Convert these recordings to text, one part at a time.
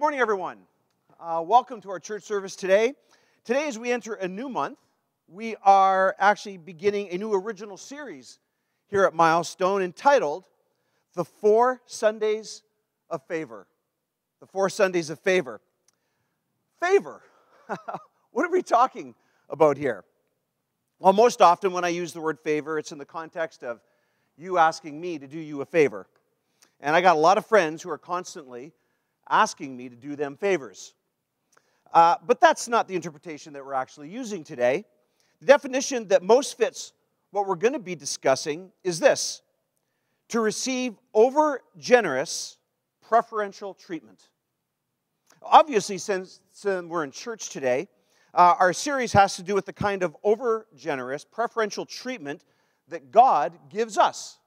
Morning, everyone. Welcome to our church service today. Today, as we enter a new month, we are actually beginning a new original series here at Milestone entitled The 4 Sundays of Favour. The 4 Sundays of Favour. Favor. What are we talking about here? Well, most often when I use the word favor, it's in the context of you asking me to do you a favor. And I got a lot of friends who are constantly asking me to do them favors. But that's not the interpretation that we're actually using today. The definition that most fits what we're going to be discussing is this: to receive over-generous preferential treatment. Obviously, since we're in church today, our series has to do with the kind of over-generous preferential treatment that God gives us,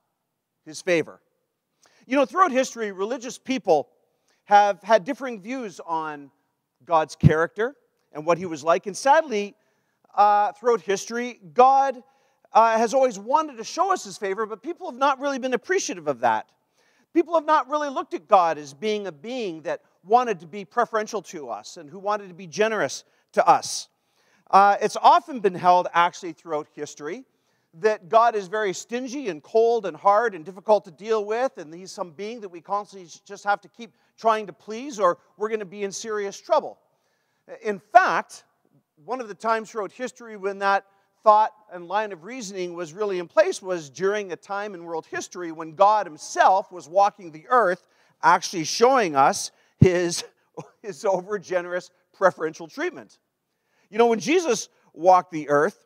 His favor. You know, throughout history, religious people have had differing views on God's character and what He was like. And sadly, throughout history, God has always wanted to show us His favor, but people have not really been appreciative of that. People have not really looked at God as being a being that wanted to be preferential to us and who wanted to be generous to us. It's often been held, actually, throughout history, that God is very stingy and cold and hard and difficult to deal with, and He's some being that we constantly just have to keep trying to please, or we're going to be in serious trouble. In fact, one of the times throughout history when that thought and line of reasoning was really in place was during a time in world history when God Himself was walking the earth, actually showing us His over-generous preferential treatment. You know, when Jesus walked the earth,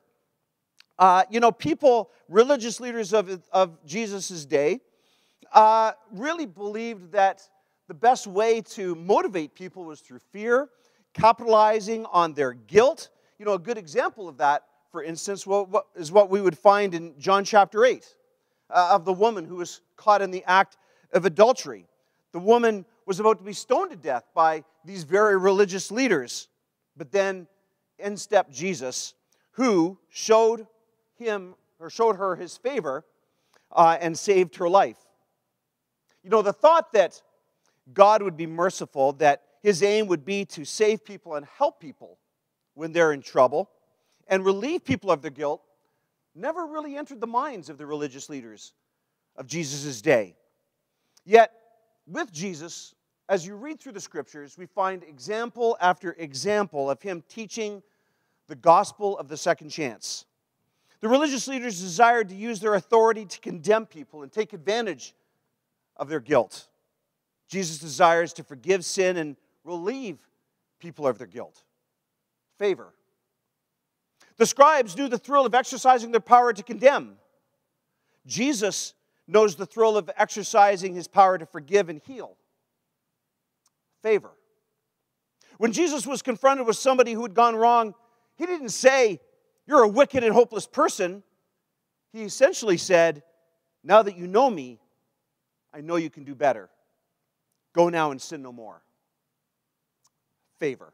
people, religious leaders of Jesus' day, really believed that the best way to motivate people was through fear, capitalizing on their guilt. You know, a good example of that, for instance, is what we would find in John chapter 8, of the woman who was caught in the act of adultery. The woman was about to be stoned to death by these very religious leaders, but then in stepped Jesus, who showed her His favor and saved her life. You know, the thought that God would be merciful, that His aim would be to save people and help people when they're in trouble and relieve people of their guilt, never really entered the minds of the religious leaders of Jesus' day. Yet, with Jesus, as you read through the Scriptures, we find example after example of Him teaching the gospel of the second chance. The religious leaders desired to use their authority to condemn people and take advantage of their guilt. Jesus desires to forgive sin and relieve people of their guilt. Favor. The scribes knew the thrill of exercising their power to condemn. Jesus knows the thrill of exercising His power to forgive and heal. Favor. When Jesus was confronted with somebody who had gone wrong, He didn't say, "You're a wicked and hopeless person." He essentially said, "Now that you know me, I know you can do better. Go now and sin no more." Favor.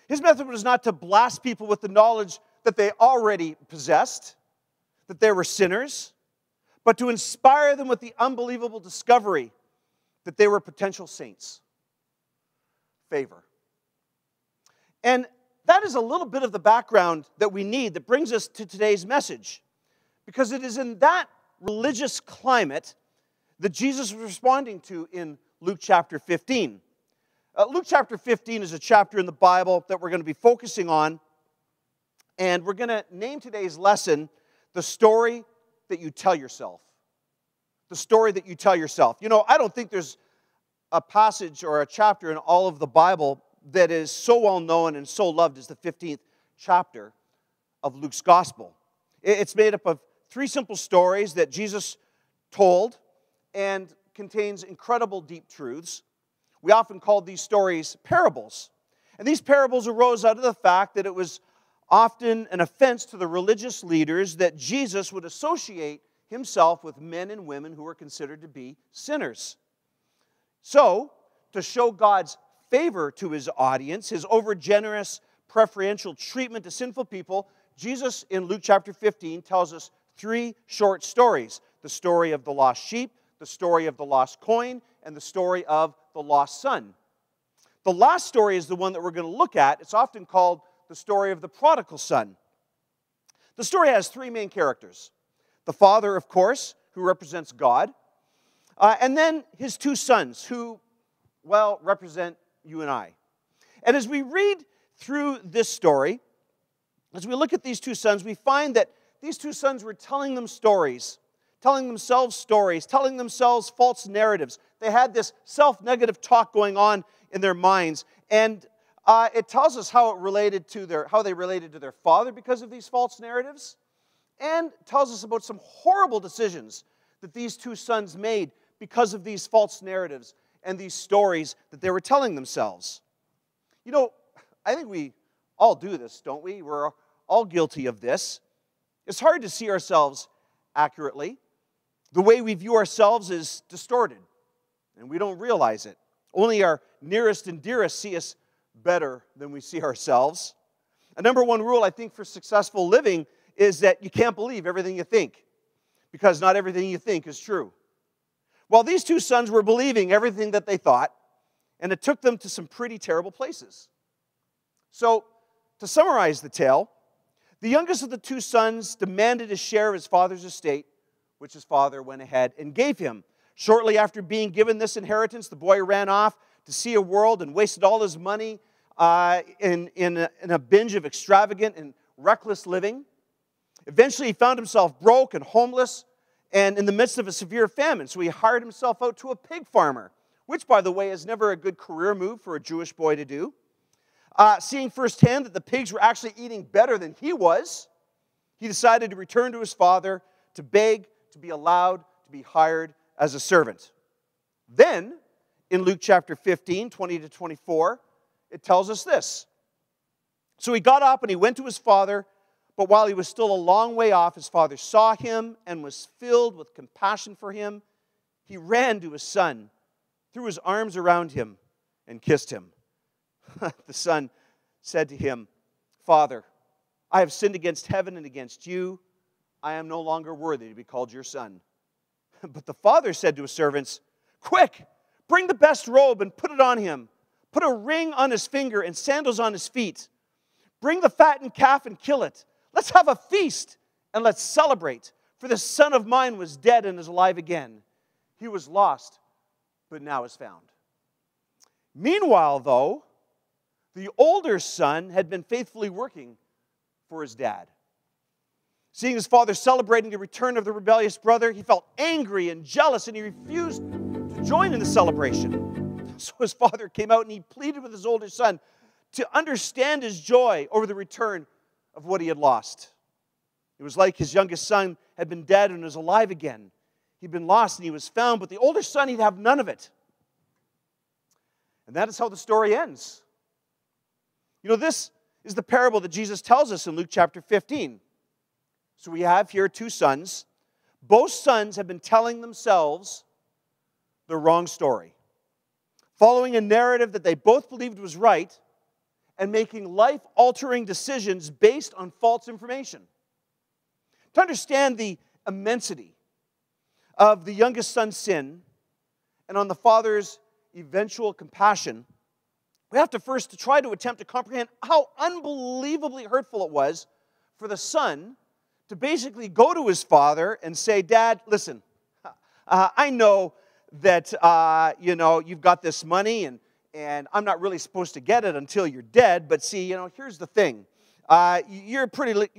His method was not to blast people with the knowledge that they already possessed, that they were sinners, but to inspire them with the unbelievable discovery that they were potential saints. Favor. And that is a little bit of the background that we need that brings us to today's message, because it is in that religious climate that Jesus was responding to in Luke chapter 15. Luke chapter 15 is a chapter in the Bible that we're going to be focusing on, and we're going to name today's lesson, The Story That You Tell Yourself. The story that you tell yourself. You know, I don't think there's a passage or a chapter in all of the Bible that is so well known and so loved as the 15th chapter of Luke's Gospel. It's made up of 3 simple stories that Jesus told and contains incredible deep truths. We often call these stories parables. And these parables arose out of the fact that it was often an offense to the religious leaders that Jesus would associate Himself with men and women who were considered to be sinners. So, to show God's favor to His audience, His overgenerous preferential treatment to sinful people, Jesus in Luke chapter 15 tells us 3 short stories. The story of the lost sheep, the story of the lost coin, and the story of the lost son. The last story is the one that we're going to look at. It's often called the story of the prodigal son. The story has three main characters. The father, of course, who represents God, and then his two sons, who, well, represent you and I. And as we read through this story, as we look at these two sons, we find that these two sons were telling themselves stories, telling themselves false narratives. They had this self-negative talk going on in their minds, and it tells us how they related to their father because of these false narratives, and tells us about some horrible decisions that these two sons made because of these false narratives and these stories that they were telling themselves. You know, I think we all do this, don't we? We're all guilty of this. It's hard to see ourselves accurately. The way we view ourselves is distorted, and we don't realize it. Only our nearest and dearest see us better than we see ourselves. A number one rule, I think, for successful living is that you can't believe everything you think, because not everything you think is true. Well, these two sons were believing everything that they thought, and it took them to some pretty terrible places. So, to summarize the tale, the youngest of the two sons demanded a share of his father's estate, which his father went ahead and gave him. Shortly after being given this inheritance, the boy ran off to see a world and wasted all his money in a binge of extravagant and reckless living. Eventually, he found himself broke and homeless and in the midst of a severe famine. So he hired himself out to a pig farmer, which, by the way, is never a good career move for a Jewish boy to do. Seeing firsthand that the pigs were actually eating better than he was, he decided to return to his father to beg to be allowed to be hired as a servant. Then, in Luke chapter 15, 20 to 24, it tells us this. So he got up and he went to his father, but while he was still a long way off, his father saw him and was filled with compassion for him. He ran to his son, threw his arms around him, and kissed him. The son said to him, "Father, I have sinned against heaven and against you. I am no longer worthy to be called your son." But the father said to his servants, "Quick, bring the best robe and put it on him. Put a ring on his finger and sandals on his feet. Bring the fattened calf and kill it. Let's have a feast and let's celebrate. For this son of mine was dead and is alive again. He was lost, but now is found." Meanwhile, though, the older son had been faithfully working for his dad. Seeing his father celebrating the return of the rebellious brother, he felt angry and jealous, and he refused to join in the celebration. So his father came out and he pleaded with his older son to understand his joy over the return of what he had lost. It was like his youngest son had been dead and was alive again. He'd been lost and he was found, but the older son, he'd have none of it. And that is how the story ends. You know, this is the parable that Jesus tells us in Luke chapter 15. So we have here two sons. Both sons have been telling themselves the wrong story, following a narrative that they both believed was right, and making life-altering decisions based on false information. To understand the immensity of the youngest son's sin and on the father's eventual compassion, we have to first try to attempt to comprehend how unbelievably hurtful it was for the son to basically go to his father and say, "Dad, listen, I know that you've got this money and I'm not really supposed to get it until you're dead. But see, here's the thing. You're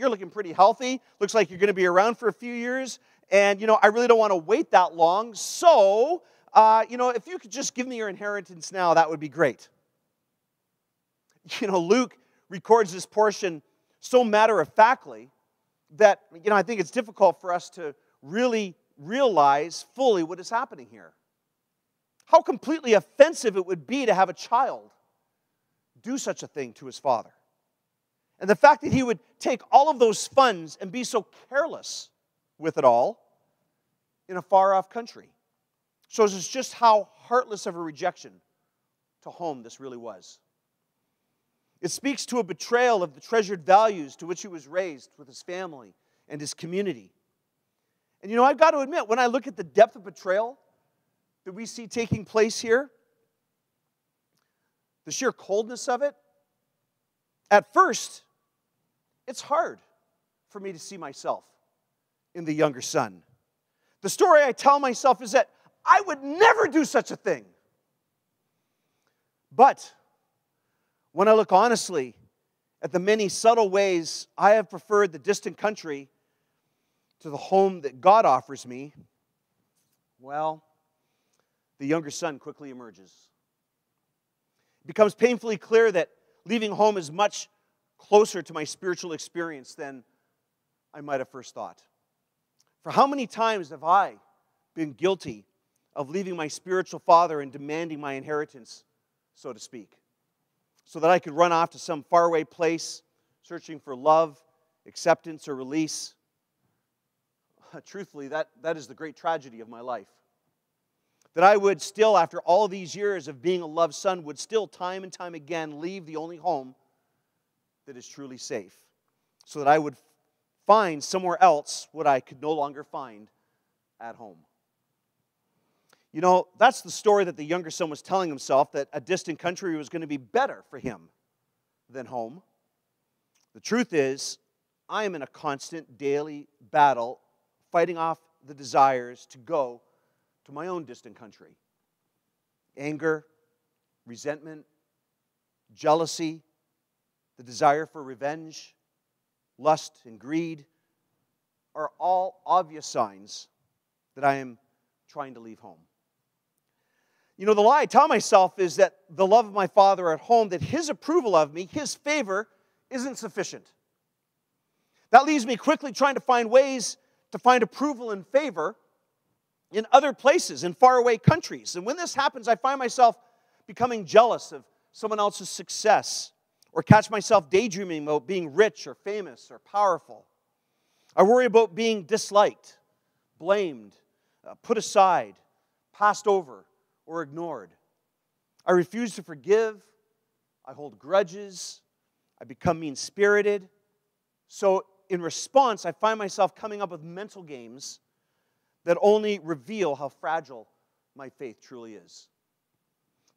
looking pretty healthy. Looks like you're going to be around for a few years. And, I really don't want to wait that long. So, if you could just give me your inheritance now, that would be great." Luke records this portion so matter-of-factly that, I think it's difficult for us to really realize fully what is happening here. How completely offensive it would be to have a child do such a thing to his father. And the fact that he would take all of those funds and be so careless with it all in a far-off country shows us just how heartless of a rejection to home this really was. It speaks to a betrayal of the treasured values to which he was raised with his family and his community. And I've got to admit, when I look at the depth of betrayal that we see taking place here, the sheer coldness of it, at first, it's hard for me to see myself in the younger son. The story I tell myself is that I would never do such a thing. But when I look honestly at the many subtle ways I have preferred the distant country to the home that God offers me, well, the younger son quickly emerges. It becomes painfully clear that leaving home is much closer to my spiritual experience than I might have first thought. For how many times have I been guilty of leaving my spiritual father and demanding my inheritance, so to speak, so that I could run off to some faraway place, searching for love, acceptance, or release? Truthfully, that is the great tragedy of my life. That I would still, after all these years of being a loved son, would still time and time again leave the only home that is truly safe, so that I would find somewhere else what I could no longer find at home. You know, that's the story that the younger son was telling himself, that a distant country was going to be better for him than home. The truth is, I am in a constant daily battle fighting off the desires to go to my own distant country. Anger, resentment, jealousy, the desire for revenge, lust, and greed are all obvious signs that I am trying to leave home. You know, the lie I tell myself is that the love of my father at home, that his approval of me, his favor, isn't sufficient. That leaves me quickly trying to find ways to find approval and favor in other places, in faraway countries. And when this happens, I find myself becoming jealous of someone else's success, or catch myself daydreaming about being rich or famous or powerful. I worry about being disliked, blamed, put aside, passed over, or ignored. I refuse to forgive. I hold grudges. I become mean-spirited. So in response, I find myself coming up with mental games that only reveal how fragile my faith truly is.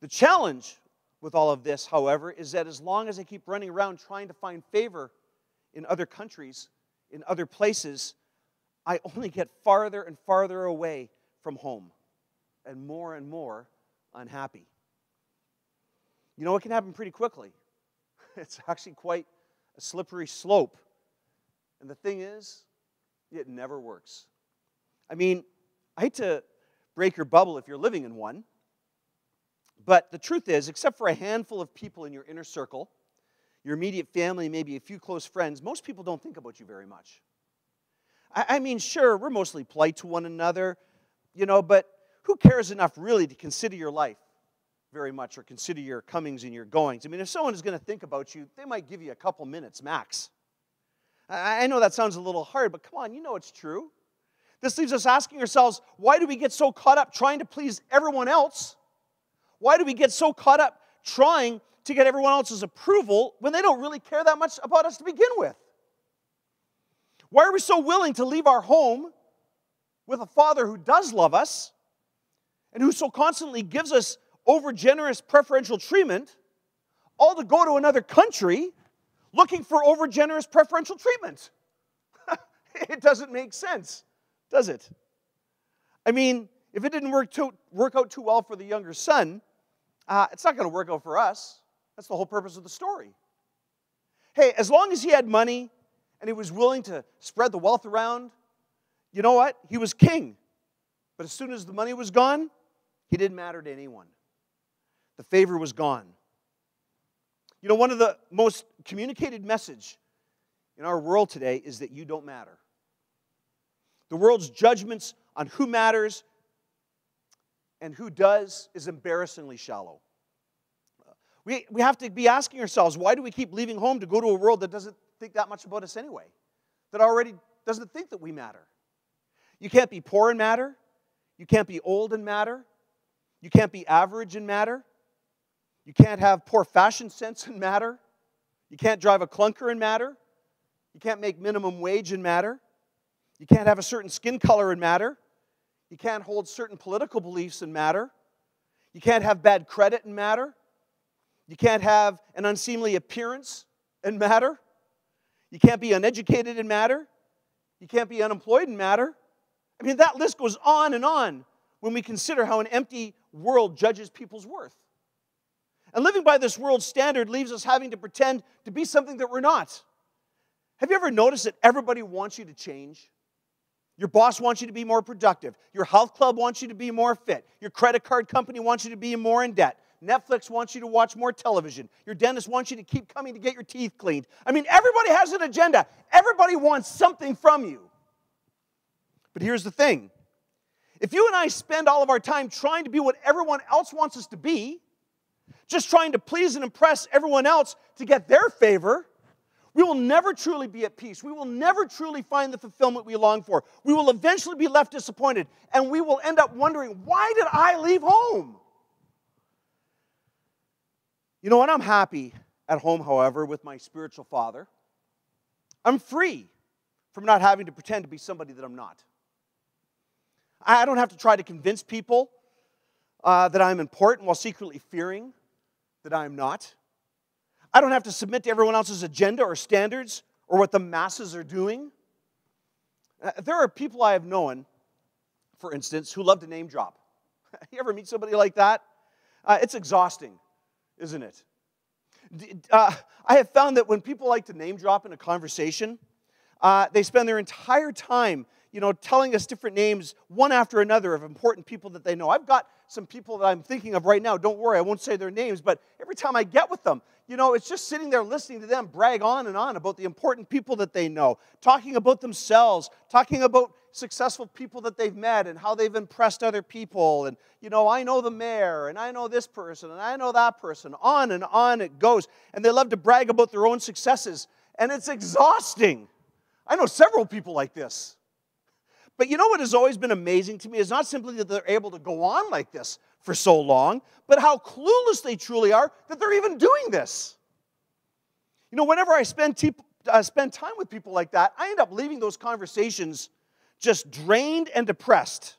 The challenge with all of this, however, is that as long as I keep running around trying to find favor in other countries, in other places, I only get farther and farther away from home and more unhappy. You know, it can happen pretty quickly. It's actually quite a slippery slope. And the thing is, it never works. I mean, I hate to break your bubble if you're living in one, but the truth is, except for a handful of people in your inner circle, your immediate family, maybe a few close friends, most people don't think about you very much. I mean, sure, we're mostly polite to one another, you know, but who cares enough really to consider your life very much, or consider your comings and your goings? I mean, if someone is going to think about you, they might give you a couple minutes max. I know that sounds a little hard, but come on, you know it's true. This leaves us asking ourselves, why do we get so caught up trying to please everyone else? Why do we get so caught up trying to get everyone else's approval when they don't really care that much about us to begin with? Why are we so willing to leave our home with a father who does love us and who so constantly gives us over-generous preferential treatment, all to go to another country looking for over-generous preferential treatment? It doesn't make sense, does it? I mean, if it didn't work out too well for the younger son, it's not going to work out for us. That's the whole purpose of the story. Hey, as long as he had money and he was willing to spread the wealth around, you know what? He was king. But as soon as the money was gone, he didn't matter to anyone. The favor was gone. You know, one of the most communicated message in our world today is that you don't matter. The world's judgments on who matters and who does is embarrassingly shallow. We have to be asking ourselves, why do we keep leaving home to go to a world that doesn't think that much about us anyway? That already doesn't think that we matter. You can't be poor and matter. You can't be old and matter. You can't be average and matter. You can't have poor fashion sense and matter. You can't drive a clunker and matter. You can't make minimum wage and matter. You can't have a certain skin color and matter. You can't hold certain political beliefs and matter. You can't have bad credit and matter. You can't have an unseemly appearance and matter. You can't be uneducated and matter. You can't be unemployed and matter. I mean, that list goes on when we consider how an empty world judges people's worth. And living by this world standard leaves us having to pretend to be something that we're not. Have you ever noticed that everybody wants you to change? Your boss wants you to be more productive. Your health club wants you to be more fit. Your credit card company wants you to be more in debt. Netflix wants you to watch more television. Your dentist wants you to keep coming to get your teeth cleaned. I mean, everybody has an agenda. Everybody wants something from you. But here's the thing. If you and I spend all of our time trying to be what everyone else wants us to be, just trying to please and impress everyone else to get their favor, we will never truly be at peace. We will never truly find the fulfillment we long for. We will eventually be left disappointed, and we will end up wondering, why did I leave home? You know what? I'm happy at home, however, with my spiritual father. I'm free from not having to pretend to be somebody that I'm not. I don't have to try to convince people that I'm important while secretly fearing that I'm not. I don't have to submit to everyone else's agenda or standards or what the masses are doing. There are people I have known, for instance, who love to name drop. You ever meet somebody like that? It's exhausting, isn't it? I have found that when people like to name drop in a conversation, they spend their entire time, telling us different names, one after another, of important people that they know. I've got some people that I'm thinking of right now. Don't worry, I won't say their names, but every time I get with them, it's just sitting there listening to them brag on and on about the important people that they know, talking about themselves, talking about successful people that they've met and how they've impressed other people. And, I know the mayor, and I know this person, and I know that person. On and on it goes. And they love to brag about their own successes. And it's exhausting. I know several people like this. But you know what has always been amazing to me is not simply that they're able to go on like this for so long, but how clueless they truly are that they're even doing this. Whenever I spend time with people like that, I end up leaving those conversations just drained and depressed.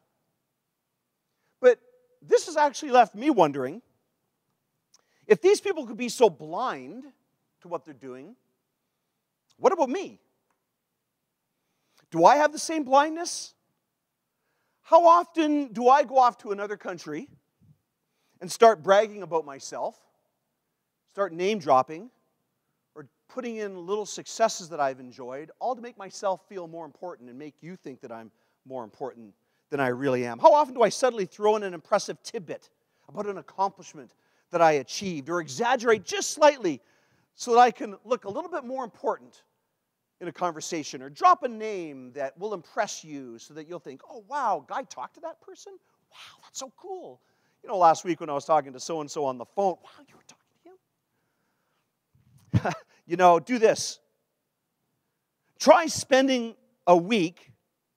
But this has actually left me wondering, if these people could be so blind to what they're doing, what about me? Do I have the same blindness? How often do I go off to another country and start bragging about myself, start name dropping, or putting in little successes that I've enjoyed, all to make myself feel more important and make you think that I'm more important than I really am? How often do I suddenly throw in an impressive tidbit about an accomplishment that I achieved, or exaggerate just slightly so that I can look a little bit more important in a conversation, or drop a name that will impress you so that you'll think, oh, wow, guy talked to that person? Wow, that's so cool. Last week when I was talking to so-and-so on the phone, wow, you were talking to him? Do this. Try spending a week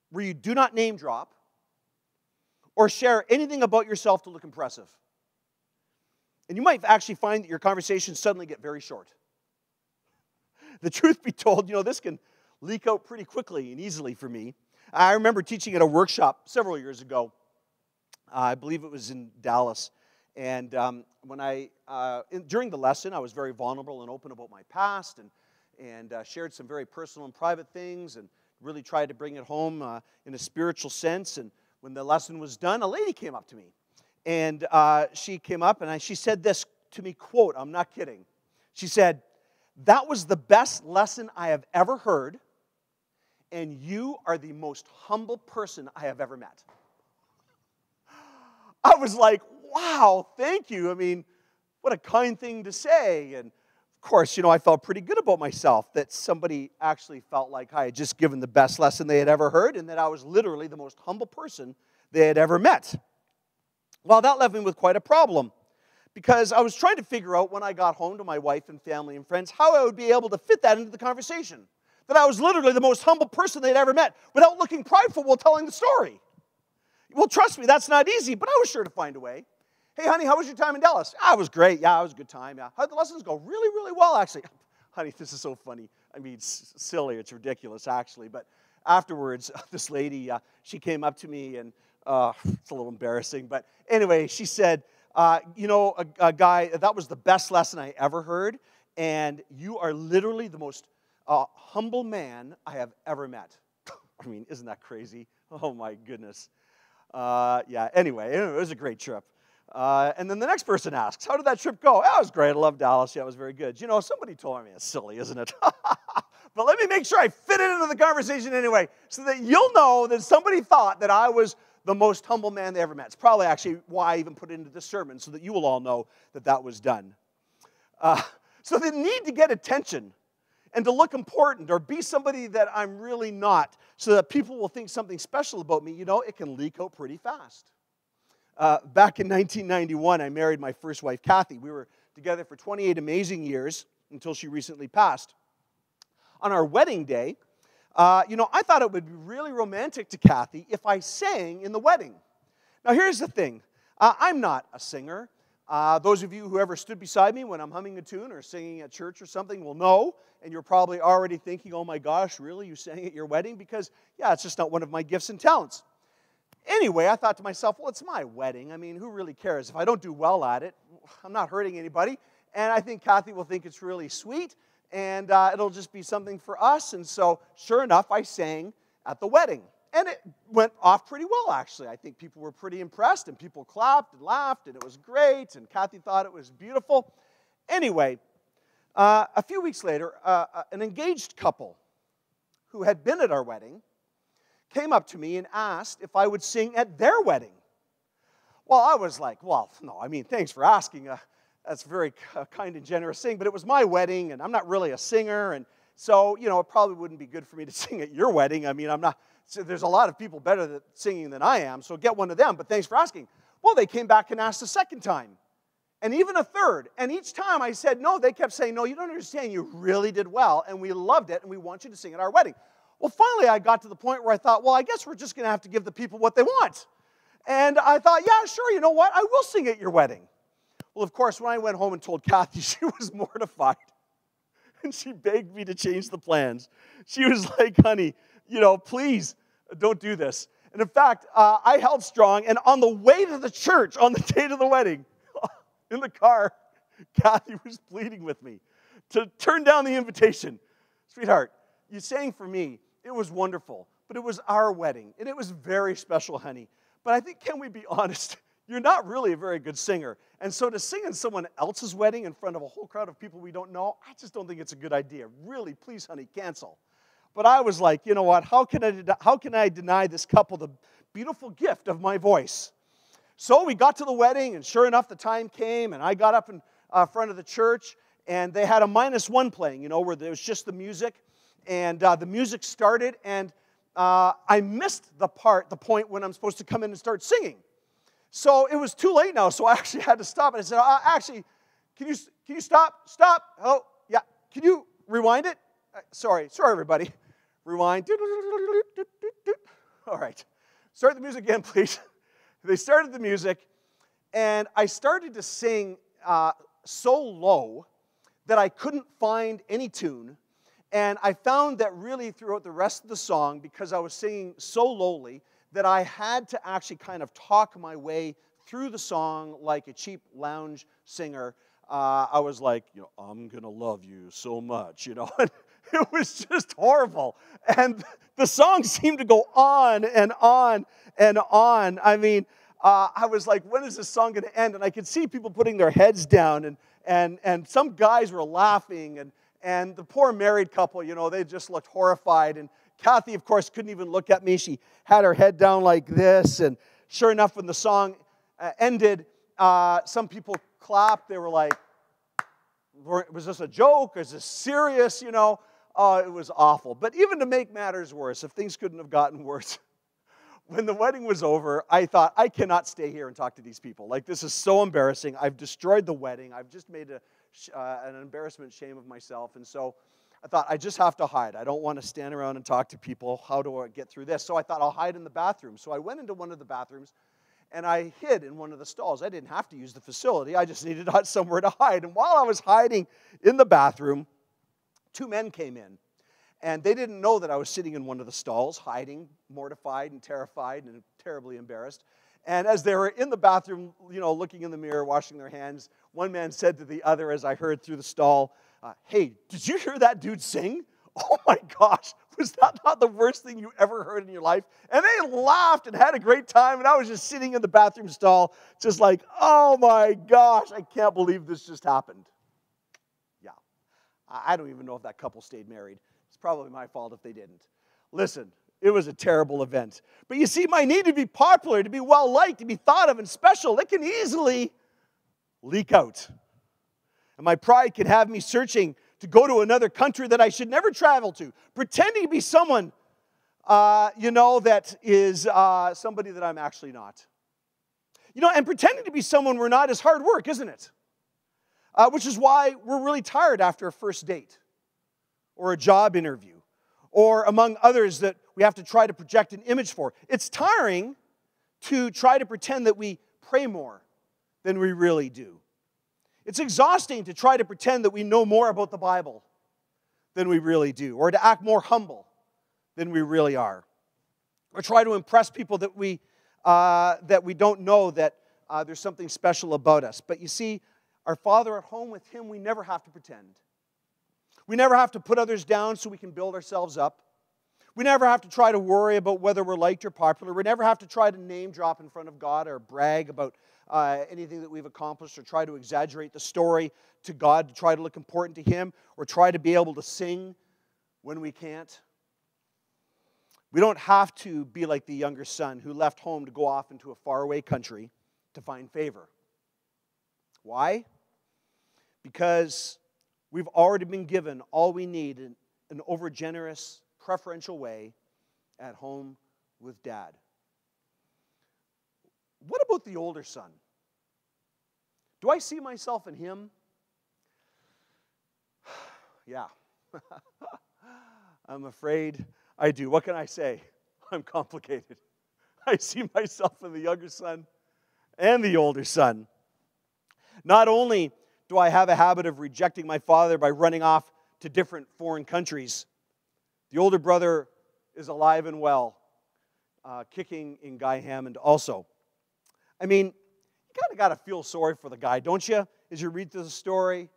where you do not name drop or share anything about yourself to look impressive. And you might actually find that your conversations suddenly get very short. The truth be told, this can leak out pretty quickly and easily for me. I remember teaching at a workshop several years ago. I believe it was in Dallas. And during the lesson, I was very vulnerable and open about my past and shared some very personal and private things and really tried to bring it home in a spiritual sense. And when the lesson was done, a lady came up to me. And she came up and she said this to me, quote, I'm not kidding. She said, "That was the best lesson I have ever heard, and you are the most humble person I have ever met." I was like, wow, thank you. I mean, what a kind thing to say. And of course, I felt pretty good about myself that somebody actually felt like I had just given the best lesson they had ever heard, and that I was literally the most humble person they had ever met. Well, that left me with quite a problem, because I was trying to figure out when I got home to my wife and family and friends how I would be able to fit that into the conversation. That I was literally the most humble person they'd ever met without looking prideful while telling the story. Well, trust me, that's not easy, but I was sure to find a way. Hey, honey, how was your time in Dallas? It was great. Yeah, it was a good time. Yeah. How'd the lessons go? Really, really well, actually. Honey, this is so funny. I mean, it's silly. It's ridiculous, actually. But afterwards, this lady, she came up to me, and it's a little embarrassing. But anyway, she said, A guy, that was the best lesson I ever heard, and you are literally the most humble man I have ever met. I mean, isn't that crazy? Oh, my goodness. Anyway, it was a great trip. And then the next person asks, how did that trip go? Oh, it was great. I love Dallas. Yeah, it was very good. Somebody told me, it's silly, isn't it? But let me make sure I fit it into the conversation anyway, so that you'll know that somebody thought that I was the most humble man they ever met. It's probably actually why I even put it into this sermon, so that you will all know that that was done. So the need to get attention and to look important or be somebody that I'm really not, so that people will think something special about me, it can leak out pretty fast. Back in 1991, I married my first wife, Kathy. We were together for 28 amazing years until she recently passed. On our wedding day, I thought it would be really romantic to Kathy if I sang in the wedding. Now, here's the thing. I'm not a singer. Those of you who ever stood beside me when I'm humming a tune or singing at church or something will know, and you're probably already thinking, oh my gosh, really? You sang at your wedding? Because, it's just not one of my gifts and talents. Anyway, I thought to myself, well, it's my wedding. I mean, who really cares? If I don't do well at it, I'm not hurting anybody. And I think Kathy will think it's really sweet, and it'll just be something for us. And so, sure enough, I sang at the wedding. And it went off pretty well, actually. I think people were pretty impressed, and people clapped and laughed, and it was great, and Kathy thought it was beautiful. Anyway, a few weeks later, an engaged couple who had been at our wedding came up to me and asked if I would sing at their wedding. Well, I was like, well, no, thanks for asking. That's a very kind and generous thing, but it was my wedding, and I'm not really a singer, and so, it probably wouldn't be good for me to sing at your wedding. I'm not, so there's a lot of people better at singing than I am, so get one of them, but thanks for asking. Well, they came back and asked a second time, and even a third, and each time I said no, they kept saying, no, you don't understand, you really did well, and we loved it, and we want you to sing at our wedding. Well, finally, I got to the point where I thought, well, I guess we're just going to have to give the people what they want. And I thought, yeah, sure, you know what? I will sing at your wedding. Well, of course, when I went home and told Kathy, she was mortified. And she begged me to change the plans. She was like, honey, please don't do this. And in fact, I held strong. And on the way to the church, on the date of the wedding, in the car, Kathy was pleading with me to turn down the invitation. Sweetheart, you sang for me. It was wonderful, but it was our wedding, and it was very special, honey. But I think, can we be honest? You're not really a very good singer. And so to sing in someone else's wedding in front of a whole crowd of people we don't know, I just don't think it's a good idea. Really, please, honey, cancel. But I was like, you know what? How can I deny this couple the beautiful gift of my voice? So we got to the wedding, and sure enough, the time came, and I got up in front of the church, and they had a -1 playing, where there was just the music. And the music started, and I missed the point when I'm supposed to come in and start singing. So it was too late now, so I actually had to stop. And I said, actually, can you stop? Stop. Oh, yeah. Can you rewind it? Sorry, everybody. Rewind. All right. Start the music again, please. They started the music, and I started to sing so low that I couldn't find any tune. And I found that really throughout the rest of the song, because I was singing so lowly, that I had to actually kind of talk my way through the song like a cheap lounge singer. I was like, I'm going to love you so much, and it was just horrible. And the song seemed to go on and on and on. I was like, when is this song going to end? And I could see people putting their heads down, and some guys were laughing, and the poor married couple, they just looked horrified. And Kathy, of course, couldn't even look at me. She had her head down like this. And sure enough, when the song ended, some people clapped. They were like, was this a joke? Is this serious? It was awful. But even to make matters worse, if things couldn't have gotten worse, when the wedding was over, I thought, I cannot stay here and talk to these people. Like, this is so embarrassing. I've destroyed the wedding. I've just made an embarrassment, shame of myself. And so I thought, I just have to hide. I don't want to stand around and talk to people. How do I get through this? So I thought, I'll hide in the bathroom. So I went into one of the bathrooms, and I hid in one of the stalls. I didn't have to use the facility. I just needed somewhere to hide. And while I was hiding in the bathroom, 2 men came in. And they didn't know that I was sitting in one of the stalls, hiding, mortified and terrified and terribly embarrassed. And as they were in the bathroom, looking in the mirror, washing their hands, one man said to the other, as I heard through the stall, "Hey, did you hear that dude sing? Oh my gosh, was that not the worst thing you ever heard in your life?" And they laughed and had a great time, and I was just sitting in the bathroom stall, just like, oh my gosh, I can't believe this just happened. Yeah, I don't even know if that couple stayed married. It's probably my fault if they didn't. Listen, it was a terrible event. But you see, my need to be popular, to be well-liked, to be thought of and special, it can easily leak out. And my pride can have me searching to go to another country that I should never travel to, pretending to be someone, that is somebody that I'm actually not. And pretending to be someone we're not is hard work, isn't it? Which is why we're really tired after a first date or a job interview or among others that we have to try to project an image for. It's tiring to try to pretend that we pray more than we really do. It's exhausting to try to pretend that we know more about the Bible than we really do, or to act more humble than we really are, or try to impress people that we don't know that there's something special about us. But you see, our Father at home with Him, we never have to pretend. We never have to put others down so we can build ourselves up. We never have to try to worry about whether we're liked or popular. We never have to try to name drop in front of God or brag about anything that we've accomplished, or try to exaggerate the story to God to try to look important to Him, or try to be able to sing when we can't. We don't have to be like the younger son who left home to go off into a faraway country to find favor. Why? Because we've already been given all we need in an overgenerous, preferential way at home with Dad. What about the older son? Do I see myself in him? Yeah. I'm afraid I do. What can I say? I'm complicated. I see myself in the younger son and the older son. Not only do I have a habit of rejecting my father by running off to different foreign countries, the older brother is alive and well, kicking in Guy Hammond also. I mean, you kind of got to feel sorry for the guy, don't you? As you read through the story.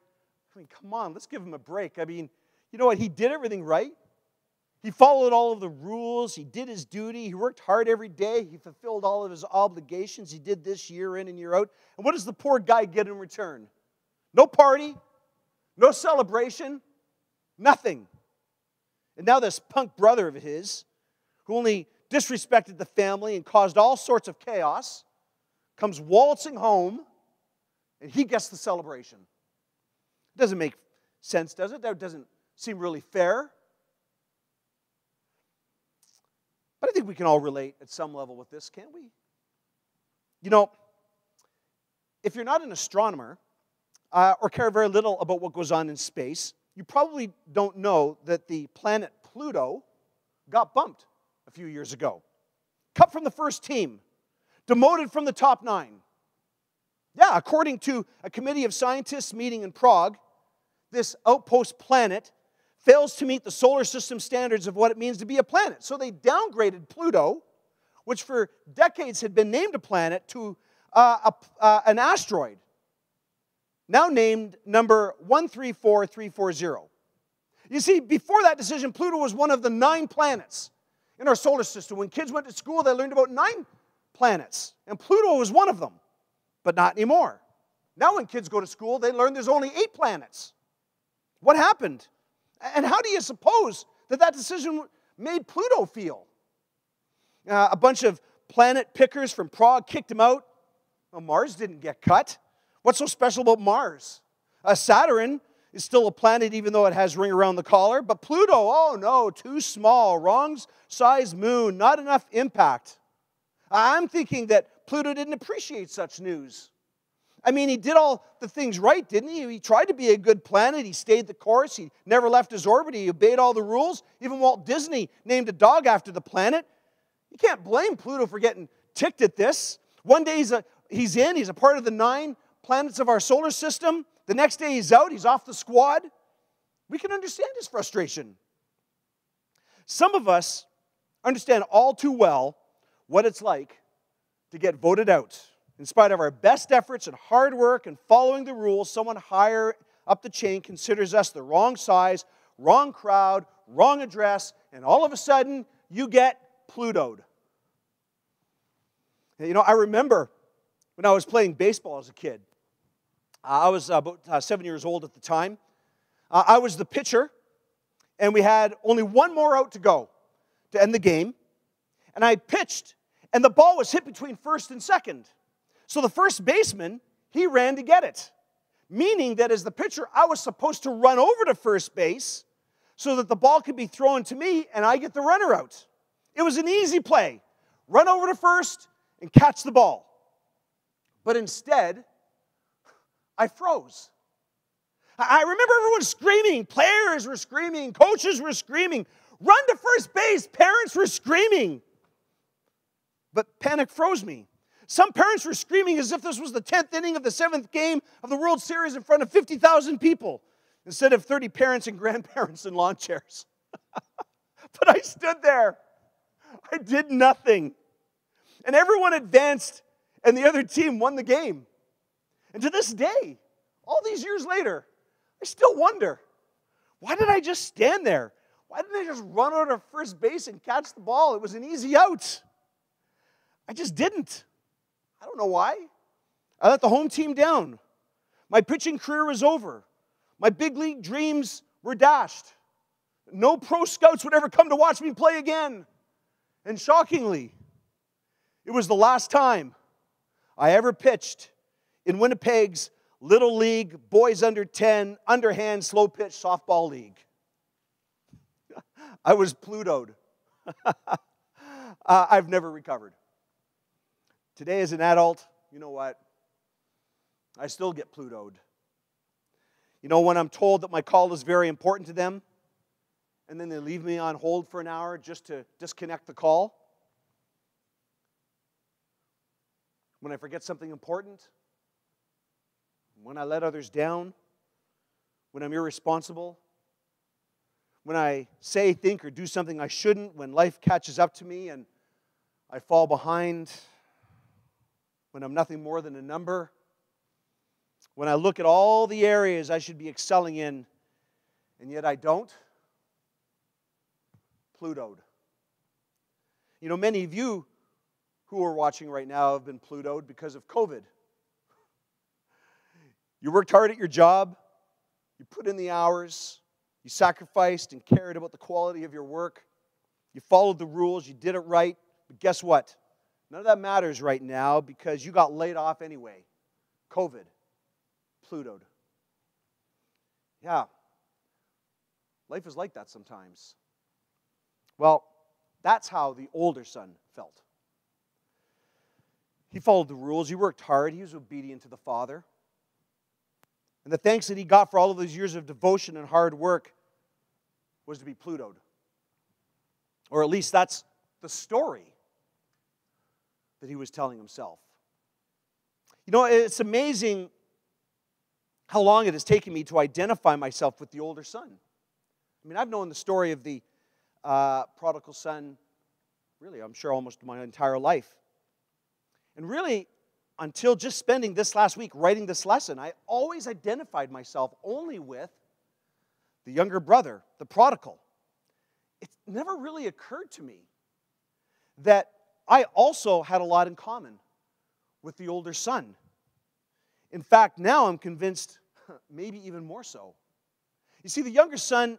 I mean, come on, let's give him a break. I mean, you know what? He did everything right. He followed all of the rules. He did his duty. He worked hard every day. He fulfilled all of his obligations. He did this year in and year out. And what does the poor guy get in return? No party, no celebration, nothing. And now this punk brother of his, who only disrespected the family and caused all sorts of chaos, comes waltzing home, and he gets the celebration. It doesn't make sense, does it? That doesn't seem really fair. But I think we can all relate at some level with this, can't we? If you're not an astronomer or care very little about what goes on in space, you probably don't know that the planet Pluto got bumped a few years ago. Cut from the first team. Demoted from the top 9. Yeah, according to a committee of scientists meeting in Prague, this outpost planet fails to meet the solar system standards of what it means to be a planet. So they downgraded Pluto, which for decades had been named a planet, to an asteroid, now named number 134340. You see, before that decision, Pluto was one of the 9 planets in our solar system. When kids went to school, they learned about 9 planets, and Pluto was one of them, but not anymore. Now when kids go to school, they learn there's only 8 planets. What happened? And how do you suppose that decision made Pluto feel? A bunch of planet pickers from Prague kicked him out. Well, Mars didn't get cut. What's so special about Mars? Saturn is still a planet even though it has ring around the collar, but Pluto, oh no, too small, wrong size moon, not enough impact. I'm thinking that Pluto didn't appreciate such news. I mean, he did all the things right, didn't he? He tried to be a good planet. He stayed the course. He never left his orbit. He obeyed all the rules. Even Walt Disney named a dog after the planet. You can't blame Pluto for getting ticked at this. One day he's a part of the 9 planets of our solar system. The next day he's out. He's off the squad. We can understand his frustration. Some of us understand all too well what it's like to get voted out. In spite of our best efforts and hard work and following the rules, someone higher up the chain considers us the wrong size, wrong crowd, wrong address, and all of a sudden, you get Plutoed. You know, I remember when I was playing baseball as a kid. I was about 7 years old at the time. I was the pitcher, and we had only one more out to go to end the game. And I pitched, and the ball was hit between first and second. So the first baseman, he ran to get it. Meaning that as the pitcher, I was supposed to run over to first base so that the ball could be thrown to me and I get the runner out. It was an easy play. Run over to first and catch the ball. But instead, I froze. I remember everyone screaming. Players were screaming. Coaches were screaming. Run to first base. Parents were screaming. But panic froze me. Some parents were screaming as if this was the 10th inning of the 7th game of the World Series in front of 50,000 people instead of 30 parents and grandparents in lawn chairs. But I stood there. I did nothing. And everyone advanced, and the other team won the game. And to this day, all these years later, I still wonder, why did I just stand there? Why didn't I just run out of first base and catch the ball? It was an easy out. I just didn't. I don't know why. I let the home team down. My pitching career was over. My big league dreams were dashed. No pro scouts would ever come to watch me play again. And shockingly, it was the last time I ever pitched in Winnipeg's Little League, boys under 10, underhand, slow pitch softball league. I was Plutoed. I've never recovered. Today as an adult, you know what? I still get Plutoed. You know, when I'm told that my call is very important to them, and then they leave me on hold for an hour just to disconnect the call. When I forget something important, when I let others down, when I'm irresponsible, when I say, think, or do something I shouldn't, when life catches up to me and I fall behind, when I'm nothing more than a number, when I look at all the areas I should be excelling in, and yet I don't, Plutoed. You know, many of you who are watching right now have been Plutoed because of COVID. You worked hard at your job, you put in the hours, you sacrificed and cared about the quality of your work, you followed the rules, you did it right, but guess what? None of that matters right now because you got laid off anyway. COVID. Plutoed. Yeah. Life is like that sometimes. Well, that's how the older son felt. He followed the rules. He worked hard. He was obedient to the father. And the thanks that he got for all of those years of devotion and hard work was to be Plutoed. Or at least that's the story that he was telling himself. You know, it's amazing how long it has taken me to identify myself with the older son. I mean, I've known the story of the prodigal son, really, I'm sure almost my entire life. And really, until just spending this last week writing this lesson, I always identified myself only with the younger brother, the prodigal. It never really occurred to me that I also had a lot in common with the older son. In fact, now I'm convinced maybe even more so. You see, the younger son,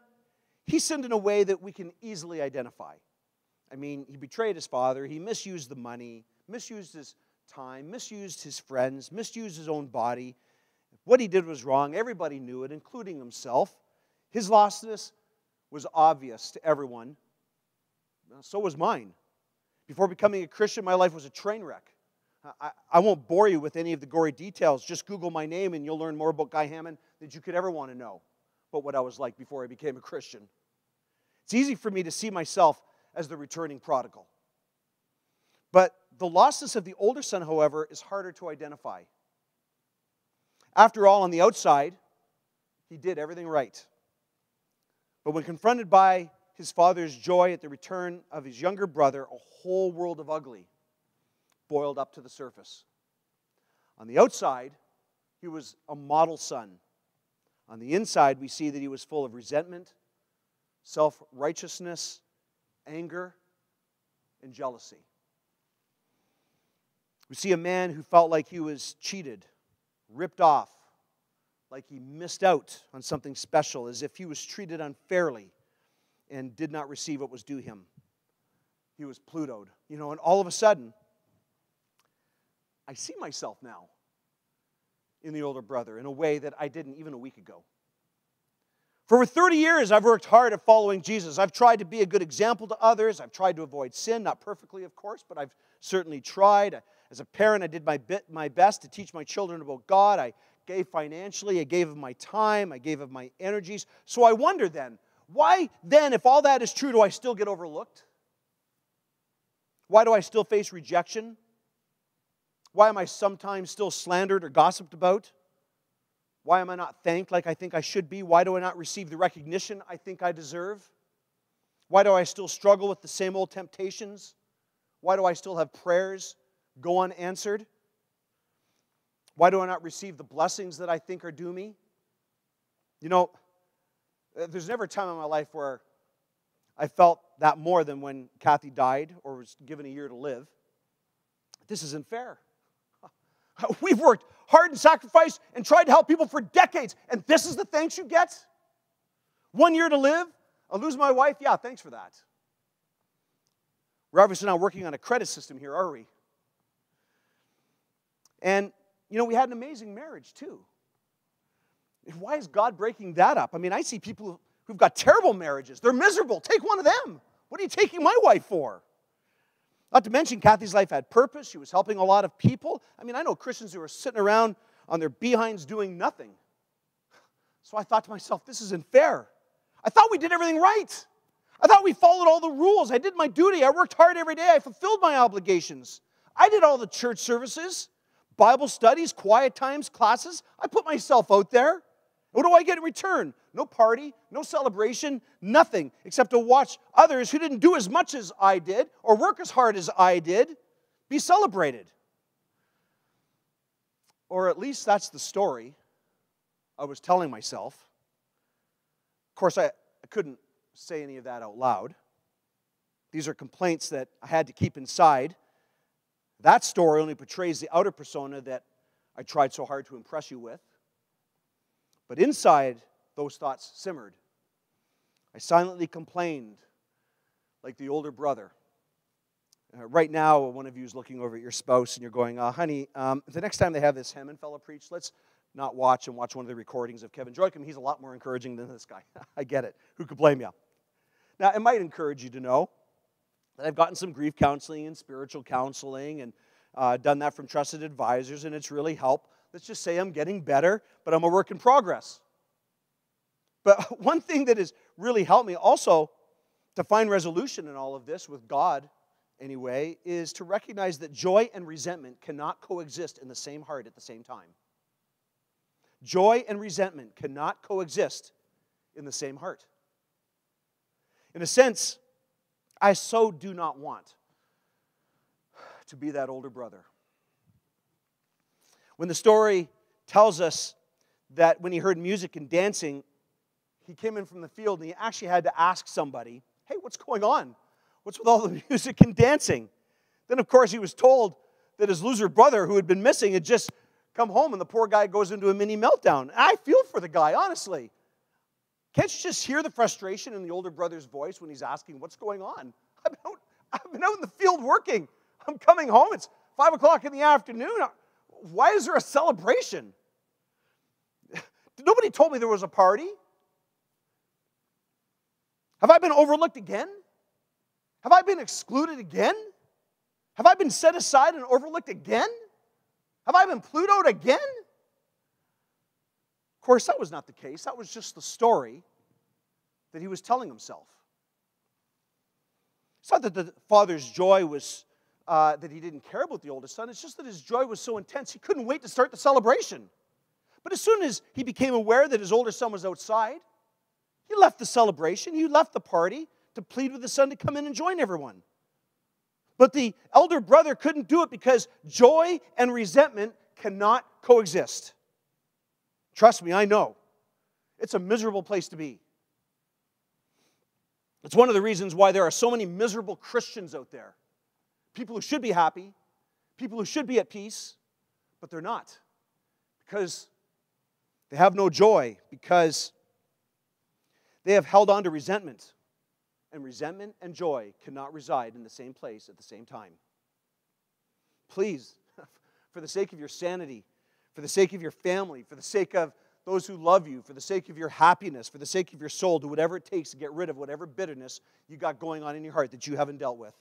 he sinned in a way that we can easily identify. I mean, he betrayed his father, he misused the money, misused his time, misused his friends, misused his own body. What he did was wrong. Everybody knew it, including himself. His lostness was obvious to everyone. So was mine. Before becoming a Christian, my life was a train wreck. I won't bore you with any of the gory details. Just Google my name and you'll learn more about Guy Hammond than you could ever want to know about what I was like before I became a Christian. It's easy for me to see myself as the returning prodigal. But the lostness of the older son, however, is harder to identify. After all, on the outside, he did everything right. But when confronted by his father's joy at the return of his younger brother, a whole world of ugly boiled up to the surface. On the outside, he was a model son. On the inside, we see that he was full of resentment, self-righteousness, anger, and jealousy. We see a man who felt like he was cheated, ripped off, like he missed out on something special, as if he was treated unfairly and did not receive what was due him. He was Plutoed. And all of a sudden, I see myself now in the older brother in a way that I didn't even a week ago. For over 30 years, I've worked hard at following Jesus. I've tried to be a good example to others. I've tried to avoid sin, not perfectly, of course, but I've certainly tried. As a parent, I did my best to teach my children about God. I gave financially, I gave of my time, I gave of my energies. So I wonder then, why then, if all that is true, do I still get overlooked? Why do I still face rejection? Why am I sometimes still slandered or gossiped about? Why am I not thanked like I think I should be? Why do I not receive the recognition I think I deserve? Why do I still struggle with the same old temptations? Why do I still have prayers go unanswered? Why do I not receive the blessings that I think are due me? There's never a time in my life where I felt that more than when Kathy died or was given a year to live. This isn't fair. We've worked hard and sacrificed and tried to help people for decades, and this is the thanks you get? 1 year to live? I'll lose my wife? Yeah, thanks for that. We're obviously not working on a credit system here, are we? And, we had an amazing marriage, too. Why is God breaking that up? I see people who've got terrible marriages. They're miserable. Take one of them. What are you taking my wife for? Not to mention, Kathy's life had purpose. She was helping a lot of people. I know Christians who are sitting around on their behinds doing nothing. So I thought to myself, this isn't fair. I thought we did everything right. I thought we followed all the rules. I did my duty. I worked hard every day. I fulfilled my obligations. I did all the church services, Bible studies, quiet times, classes. I put myself out there. What do I get in return? No party, no celebration, nothing except to watch others who didn't do as much as I did or work as hard as I did be celebrated. Or at least that's the story I was telling myself. Of course, I couldn't say any of that out loud. These are complaints that I had to keep inside. That story only portrays the outer persona that I tried so hard to impress you with. But inside, those thoughts simmered. I silently complained like the older brother. Right now, one of you is looking over at your spouse and you're going, honey, the next time they have this Hammond fellow preach, let's not watch one of the recordings of Kevin Joycom. He's a lot more encouraging than this guy. I get it. Who could blame you? Now, it might encourage you to know that I've gotten some grief counseling and spiritual counseling and done that from trusted advisors, and it's really helped. Let's just say I'm getting better, but I'm a work in progress. But one thing that has really helped me also to find resolution in all of this with God, anyway, is to recognize that joy and resentment cannot coexist in the same heart at the same time. Joy and resentment cannot coexist in the same heart. In a sense, I so do not want to be that older brother. When the story tells us that when he heard music and dancing, he came in from the field and he actually had to ask somebody, hey, what's going on? What's with all the music and dancing? Then, of course, he was told that his loser brother who had been missing had just come home, and the poor guy goes into a mini meltdown. And I feel for the guy, honestly. Can't you just hear the frustration in the older brother's voice when he's asking, what's going on? I've been out in the field working. I'm coming home. It's 5 o'clock in the afternoon. Why is there a celebration? Nobody told me there was a party. Have I been overlooked again? Have I been excluded again? Have I been set aside and overlooked again? Have I been Plutoed again? Of course, that was not the case. That was just the story that he was telling himself. It's not that the father's joy was that he didn't care about the oldest son. It's just that his joy was so intense, he couldn't wait to start the celebration. But as soon as he became aware that his older son was outside, he left the celebration, he left the party to plead with his son to come in and join everyone. But the elder brother couldn't do it because joy and resentment cannot coexist. Trust me, I know. It's a miserable place to be. It's one of the reasons why there are so many miserable Christians out there. People who should be happy, people who should be at peace, but they're not. Because they have no joy, because they have held on to resentment. And resentment and joy cannot reside in the same place at the same time. Please, for the sake of your sanity, for the sake of your family, for the sake of those who love you, for the sake of your happiness, for the sake of your soul, do whatever it takes to get rid of whatever bitterness you got going on in your heart that you haven't dealt with.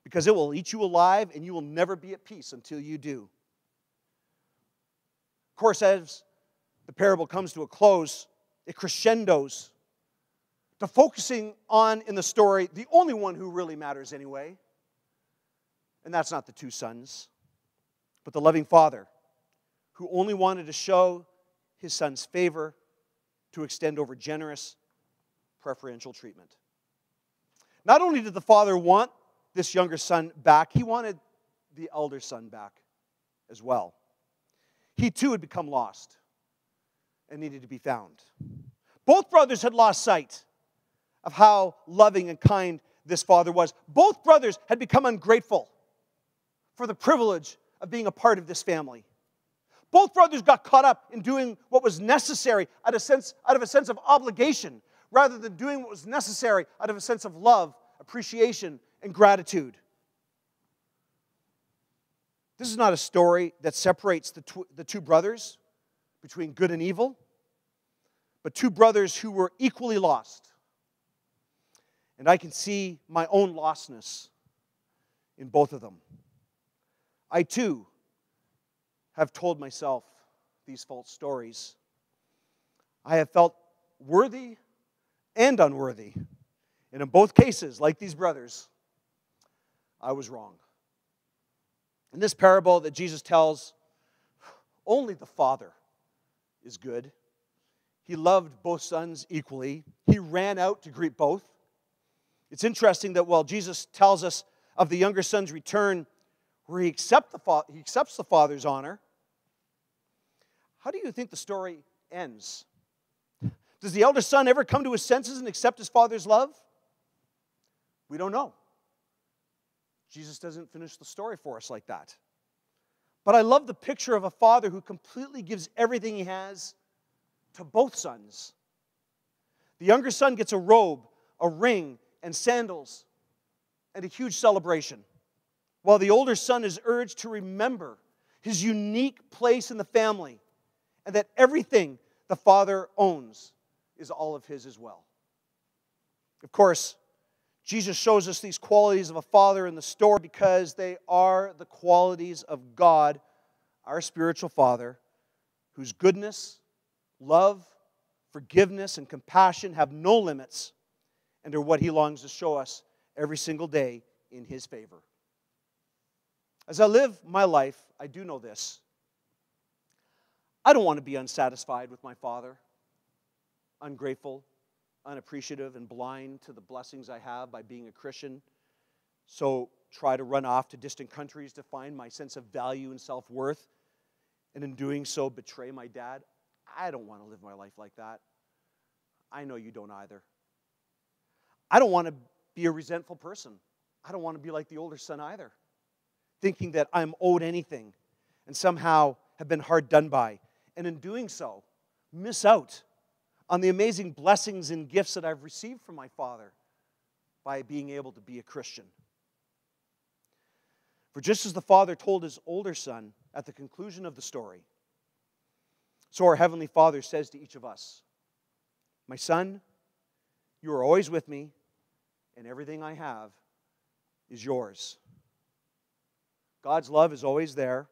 Because it will eat you alive, and you will never be at peace until you do. Of course, as the parable comes to a close, it crescendos to focusing on, in the story, the only one who really matters anyway. And that's not the two sons, but the loving father, who only wanted to show his son's favor, to extend over generous, preferential treatment. Not only did the father want this younger son back, he wanted the elder son back as well. He too had become lost and needed to be found. Both brothers had lost sight of how loving and kind this father was. Both brothers had become ungrateful for the privilege of being a part of this family. Both brothers got caught up in doing what was necessary out of a sense of obligation, rather than doing what was necessary out of a sense of love, appreciation, and gratitude. This is not a story that separates the two brothers between good and evil, but two brothers who were equally lost. And I can see my own lostness in both of them. I too have told myself these false stories. I have felt worthy and unworthy. And in both cases, like these brothers, I was wrong. In this parable that Jesus tells, only the Father is good. He loved both sons equally. He ran out to greet both. It's interesting that while Jesus tells us of the younger son's return, where he accepts the father's honor, how do you think the story ends? Does the elder son ever come to his senses and accept his father's love? We don't know. Jesus doesn't finish the story for us like that. But I love the picture of a father who completely gives everything he has to both sons. The younger son gets a robe, a ring, and sandals, and a huge celebration, while the older son is urged to remember his unique place in the family, and that everything the father owns is all of his as well. Of course, Jesus shows us these qualities of a father in the story because they are the qualities of God, our spiritual Father, whose goodness, love, forgiveness, and compassion have no limits, and are what He longs to show us every single day in His favor. As I live my life, I do know this. I don't want to be unsatisfied with my Father, ungrateful, unappreciative, and blind to the blessings I have by being a Christian. So try to run off to distant countries to find my sense of value and self-worth, and in doing so betray my dad. I don't want to live my life like that. I know you don't either. I don't want to be a resentful person. I don't want to be like the older son either, thinking that I'm owed anything and somehow have been hard done by, and in doing so, miss out on the amazing blessings and gifts that I've received from my Father by being able to be a Christian. For just as the Father told his older son at the conclusion of the story, so our Heavenly Father says to each of us, "My son, you are always with me, and everything I have is yours." God's love is always there.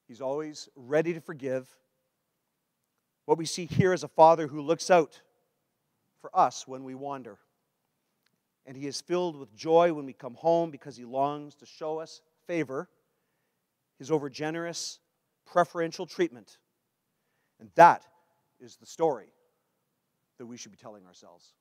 He's always ready to forgive. What we see here is a Father who looks out for us when we wander. And He is filled with joy when we come home because He longs to show us favor, His overgenerous, preferential treatment. And that is the story that we should be telling ourselves.